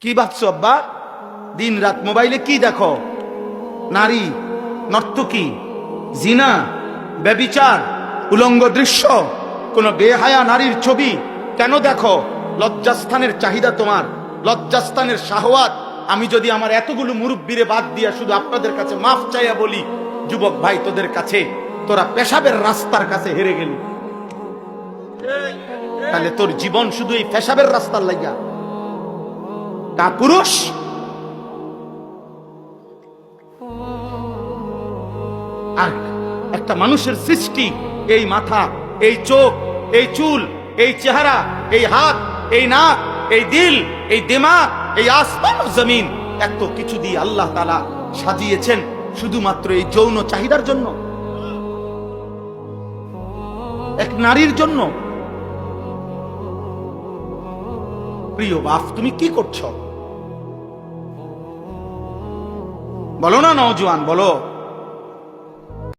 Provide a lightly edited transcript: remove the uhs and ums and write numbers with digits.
কি ভাবছো আব্বা? দিন রাত মোবাইলে কি দেখো? নারী, নর্তকী, জিনা, ব্যভিচার, উলঙ্গ দৃশ্য, কোন বেহায়া নারীর ছবি কেন দেখো? লজ্জাস্থানের চাহিদা তোমার, লজ্জাস্থানের শাহওয়াত। আমি যদি আমার এতগুলো মুরব্বীরে বাদ দিয়া শুধু আপনাদের কাছে মাফ চাইয়া বলি, যুবক ভাই তোদের কাছে, তোরা পেশাবের রাস্তার কাছে হেরে গেলি, তাহলে তোর জীবন শুধু এই পেশাবের রাস্তার লাগিয়া। কা পুরুষ আর একটা মানুষের সৃষ্টি, এই মাথা, এই চোখ, এই চুল, এই চেহারা, এই হাত, এই নাক, এই দিল, এই দিমাগ, এই আসমান ও জমিন, এত কিছু দিয়ে আল্লাহ তাআলা সাজিয়েছেন শুধুমাত্র এই যৌন চাহিদার জন্য, এক নারীর জন্য। প্রিয় বাপ, তুমি কি করছো? বলো না নওজোয়ান, বলো।